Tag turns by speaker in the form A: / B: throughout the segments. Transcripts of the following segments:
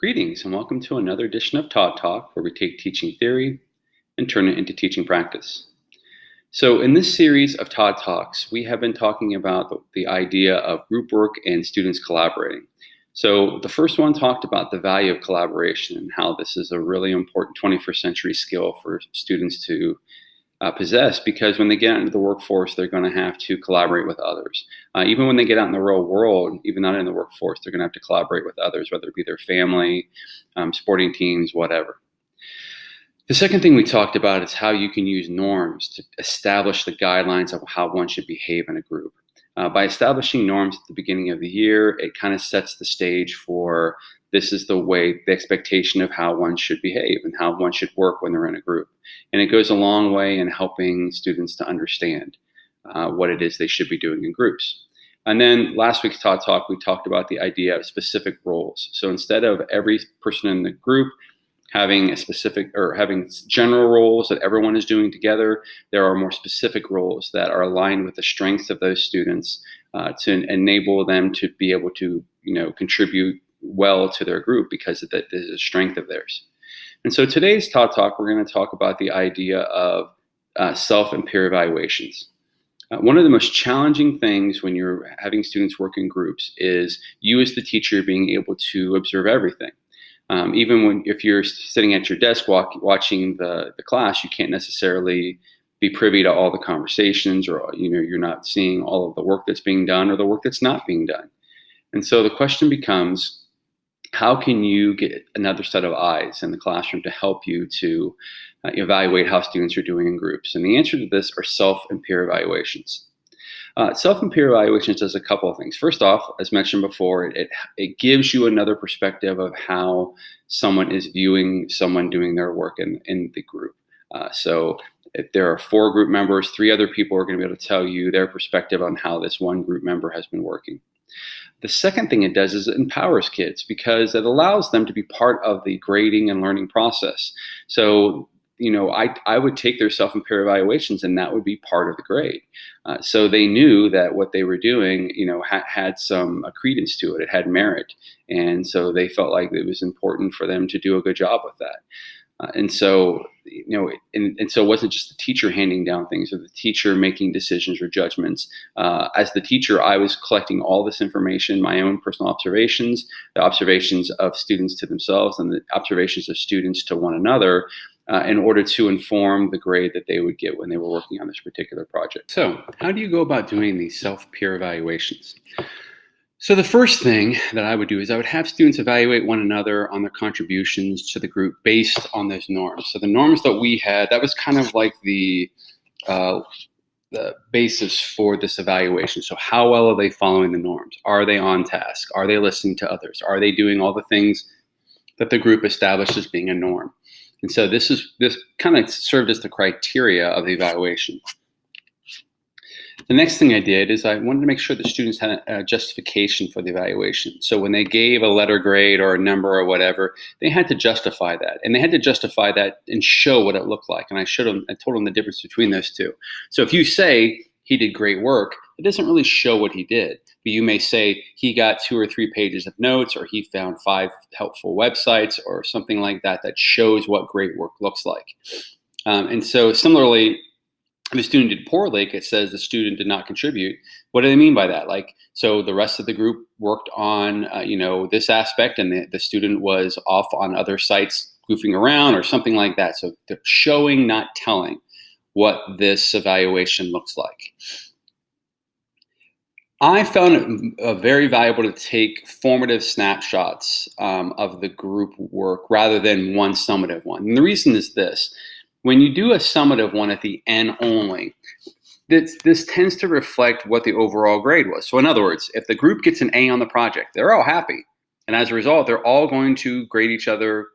A: Greetings and welcome to another edition of Todd Talk, where we take teaching theory and turn it into teaching practice. So in this series of Todd Talks, we have been talking about the idea of group work and students collaborating. So the first one talked about the value of collaboration and how this is a really important 21st century skill for students to possess, because when they get out into the workforce, they're going to have to collaborate with others. Even when they get out in the real world, even not in the workforce, they're going to have to collaborate with others, whether it be their family, sporting teams, whatever. The second thing we talked about is how you can use norms to establish the guidelines of how one should behave in a group. By establishing norms at the beginning of the year, it kind of sets the stage for this is the expectation of how one should behave and how one should work when they're in a group. And it goes a long way in helping students to understand what it is they should be doing in groups. And then last week's Todd Talk, we talked about the idea of specific roles. So instead of every person in the group having a specific or having general roles that everyone is doing together, there are more specific roles that are aligned with the strengths of those students to enable them to be able to, contribute well to their group because that is a strength of theirs. And so today's Todd Talk, we're going to talk about the idea of self and peer evaluations. One of the most challenging things when you're having students work in groups is you as the teacher being able to observe everything. Even if you're sitting at your desk watching the class, you can't necessarily be privy to all the conversations, or you're not seeing all of the work that's being done or the work that's not being done. And so the question becomes, how can you get another set of eyes in the classroom to help you to evaluate how students are doing in groups? And the answer to this are self and peer evaluations. Self and peer evaluations does a couple of things. First off, as mentioned before, it gives you another perspective of how someone is viewing someone doing their work in the group. So if there are 4 group members, 3 other people are going to be able to tell you their perspective on how this one group member has been working. The second thing it does is it empowers kids because it allows them to be part of the grading and learning process. So I would take their self and peer evaluations, and that would be part of the grade. So they knew that what they were doing, had some credence to it. It had merit, and so they felt like it was important for them to do a good job with that. And so it wasn't just the teacher handing down things or the teacher making decisions or judgments. As the teacher, I was collecting all this information, my own personal observations, the observations of students to themselves, and the observations of students to one another, in order to inform the grade that they would get when they were working on this particular project. So how do you go about doing these self-peer evaluations? So the first thing that I would do is I would have students evaluate one another on their contributions to the group based on those norms. So the norms that we had, that was kind of like the basis for this evaluation. So how well are they following the norms? Are they on task? Are they listening to others? Are they doing all the things that the group established as being a norm? And so this kind of served as the criteria of the evaluation. The next thing I did is I wanted to make sure that students had a justification for the evaluation. So when they gave a letter grade or a number or whatever, they had to justify that. And they had to justify that and show what it looked like. And I told them the difference between those two. So if you say he did great work, it doesn't really show what he did. But you may say he got 2 or 3 pages of notes, or he found 5 helpful websites or something like that shows what great work looks like. And so similarly, if a student did poorly, it says the student did not contribute. What do they mean by that? So the rest of the group worked on, this aspect, and the student was off on other sites goofing around or something like that. So they're showing, not telling, what this evaluation looks like. I found it very valuable to take formative snapshots of the group work rather than one summative one. And the reason is this. When you do a summative one at the end only, this tends to reflect what the overall grade was. So in other words, if the group gets an A on the project, they're all happy. And as a result, they're all going to grade each other,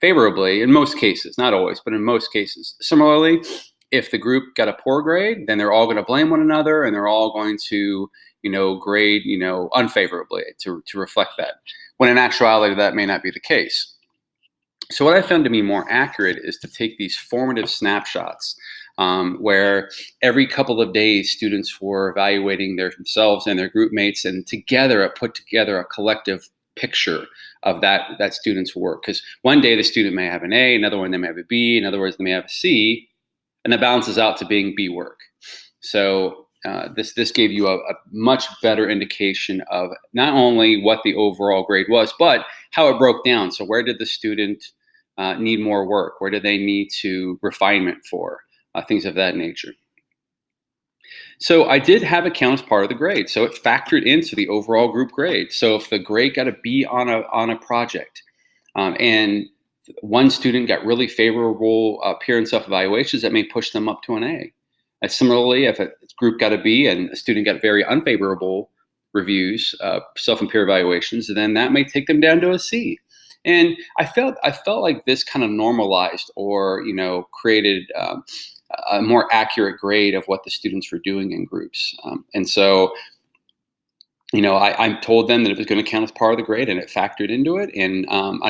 A: favorably in most cases, not always, but in most cases. Similarly, if the group got a poor grade, then they're all going to blame one another, and they're all going to, grade, unfavorably to reflect that. When in actuality, that may not be the case. So what I found to be more accurate is to take these formative snapshots where every couple of days students were evaluating themselves and their group mates, and together it put together a collective picture of that student's work. Because one day the student may have an A, another one they may have a B, in other words, they may have a C, and that balances out to being B work. So this gave you a much better indication of not only what the overall grade was, but how it broke down. So where did the student need more work? Where do they need to refinement for? Things of that nature. So I did have it count as part of the grade. So it factored into the overall group grade. So if the grade got a B on a project, and one student got really favorable peer and self-evaluations, that may push them up to an A. Similarly, if a group got a B and a student got very unfavorable reviews, self and peer evaluations, then that may take them down to a C. And I felt like this kind of normalized or created a more accurate grade of what the students were doing in groups. And so, I told them that it was going to count as part of the grade, and it factored into it. And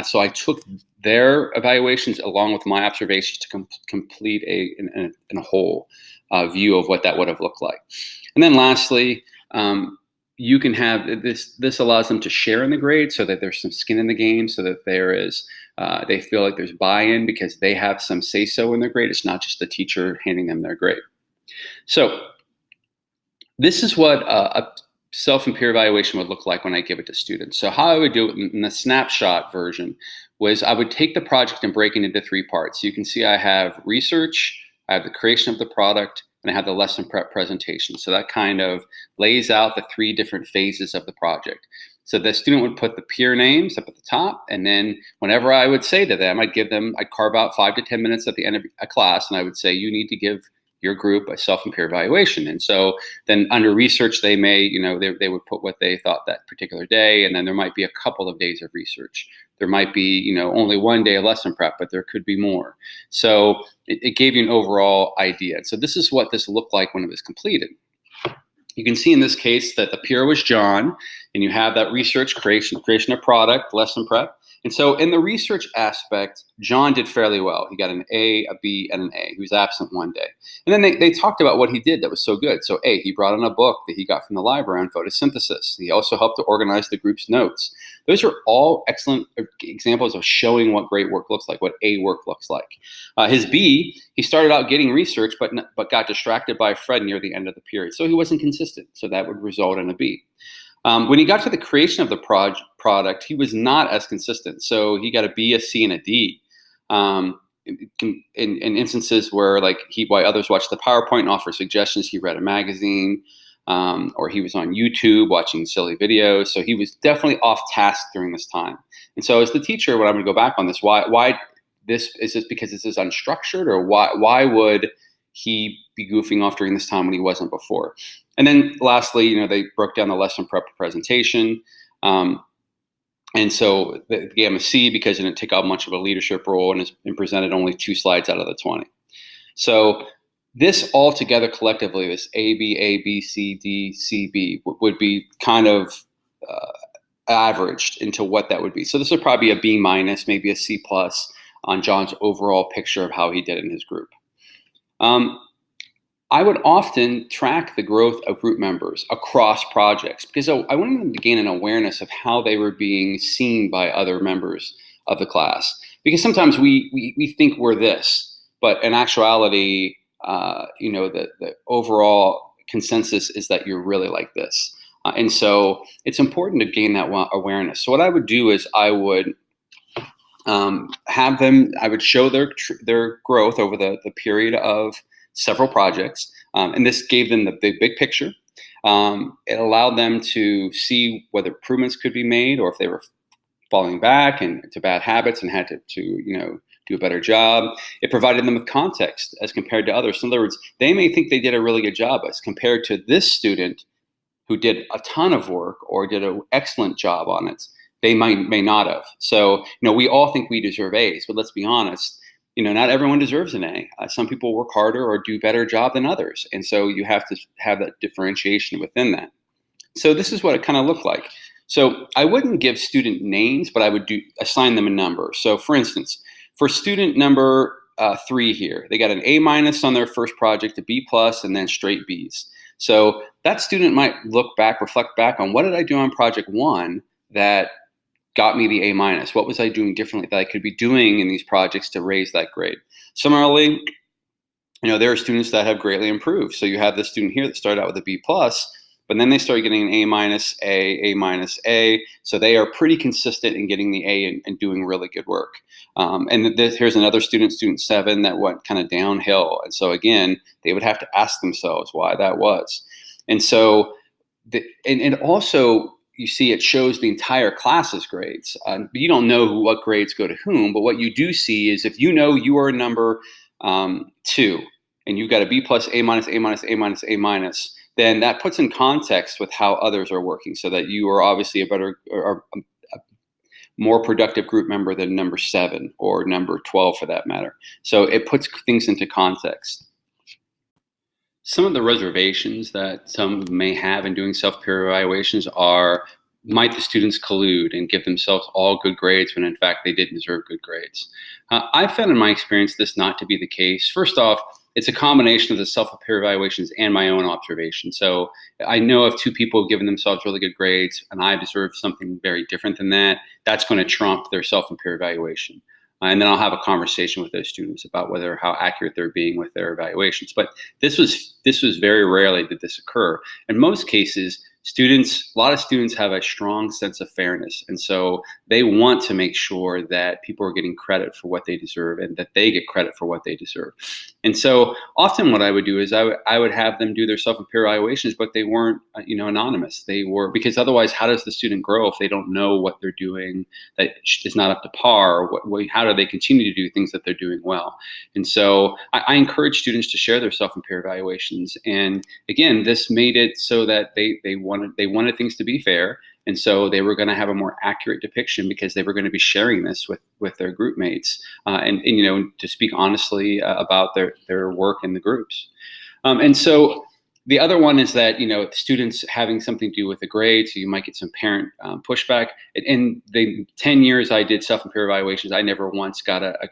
A: so I took their evaluations along with my observations to complete a whole view of what that would have looked like. And then lastly, you can have this allows them to share in the grade so that there's some skin in the game, so that there is they feel like there's buy-in because they have some say-so in their grade. It's not just the teacher handing them their grade. So this is what a self and peer evaluation would look like when I give it to students. So how I would do it in the snapshot version was I would take the project and break it into 3 parts. You can see I have research, I have the creation of the product, and I have the lesson prep presentation. So that kind of lays out the 3 different phases of the project. So the student would put the peer names up at the top, and then whenever I would say to them, I'd carve out 5 to 10 minutes at the end of a class, and I would say, you need to give your group a self and peer evaluation. And so then under research, they may, they would put what they thought that particular day, and then there might be a couple of days of research. There might be, only 1 day of lesson prep, but there could be more. So it gave you an overall idea. So this is what this looked like when it was completed. You can see in this case that the peer was John, and you have that research creation of product, lesson prep. And so in the research aspect, John did fairly well. He got an A, a B, and an A. He was absent 1 day. And then they talked about what he did that was so good. So A, he brought in a book that he got from the library on photosynthesis. He also helped to organize the group's notes. Those are all excellent examples of showing what great work looks like, what A work looks like. His B, he started out getting research, but got distracted by Fred near the end of the period. So he wasn't consistent. So that would result in a B. When he got to the creation of the product, he was not as consistent. So he got a B, a C, and a D. In instances where while others watched the PowerPoint and offer suggestions, he read a magazine, or he was on YouTube watching silly videos. So he was definitely off task during this time. And so as the teacher, when I'm going to go back on this, why this because this is unstructured, or why would he be goofing off during this time when he wasn't before? And then lastly, they broke down the lesson prep presentation. And so they gave him a C because it didn't take out much of a leadership role and presented only 2 slides out of the 20. So this all together collectively, this A, B, C, D, C, B, would be kind of averaged into what that would be. So this would probably be a B minus, maybe a C plus on John's overall picture of how he did in his group. I would often track the growth of group members across projects because I wanted them to gain an awareness of how they were being seen by other members of the class. Because sometimes we think we're this, but in actuality, the overall consensus is that you're really like this. And so it's important to gain that awareness. So what I would do is I would I would show their growth over the period of several projects, and this gave them the big picture. It allowed them to see whether improvements could be made, or if they were falling back into bad habits and had to do a better job. It provided them with context as compared to others. In other words, they may think they did a really good job as compared to this student who did a ton of work or did an excellent job on it. They may not have. So we all think we deserve A's, but let's be honest. Not everyone deserves an A. Some people work harder or do better job than others. And so you have to have that differentiation within that. So this is what it kind of looked like. So I wouldn't give student names, but I would assign them a number. So for instance, for student number 3 here, they got an A minus on their first project, a B plus, and then straight Bs. So that student might reflect back on what did I do on project 1 that got me the A minus? What was I doing differently that I could be doing in these projects to raise that grade? Similarly, there are students that have greatly improved. So you have this student here that started out with a B plus, but then they started getting an A minus, A minus, A. So they are pretty consistent in getting the A and doing really good work. Here's another student, student 7, that went kind of downhill. And so again, they would have to ask themselves why that was. And so, and also, you see, it shows the entire class's grades. You don't know what grades go to whom, but what you do see is if you know you are number 2 and you've got a B plus, A minus, A minus, A minus, A minus, then that puts in context with how others are working, so that you are obviously a better or a more productive group member than number 7 or number 12 for that matter. So it puts things into context. Some of the reservations that some may have in doing self-peer evaluations are, might the students collude and give themselves all good grades when in fact they didn't deserve good grades? I've found in my experience this not to be the case. First off, it's a combination of the self-peer evaluations and my own observation. So I know if 2 people have given themselves really good grades and I deserve something very different than that, that's going to trump their self-peer evaluation. And then I'll have a conversation with those students about how accurate they're being with their evaluations. But this was very rarely did this occur. In most cases, a lot of students have a strong sense of fairness. And so they want to make sure that people are getting credit for what they deserve and that they get credit for what they deserve. And so often what I would do is I would have them do their self-peer evaluations, but they weren't, anonymous. They were, because otherwise, how does the student grow if they don't know what they're doing that is not up to par? How do they continue to do things that they're doing well? And so I encourage students to share their self-peer evaluations. And again, this made it so that they wanted things to be fair. And so they were going to have a more accurate depiction because they were going to be sharing this with their group mates and to speak honestly about their work in the groups. And so the other one is that, students having something to do with the grade. So you might get some parent pushback. In the 10 years I did self-peer evaluations, I never once got a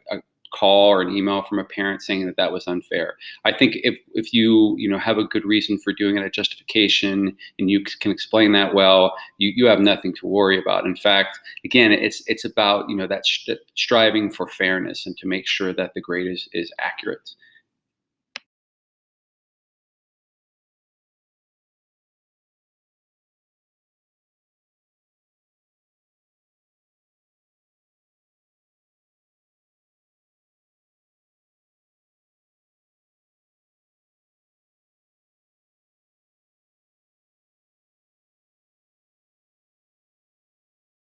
A: call or an email from a parent saying that was unfair. I think if you have a good reason for doing it at Justification and you can explain that well, you have nothing to worry about. In fact, again, it's about that striving for fairness and to make sure that the grade is accurate.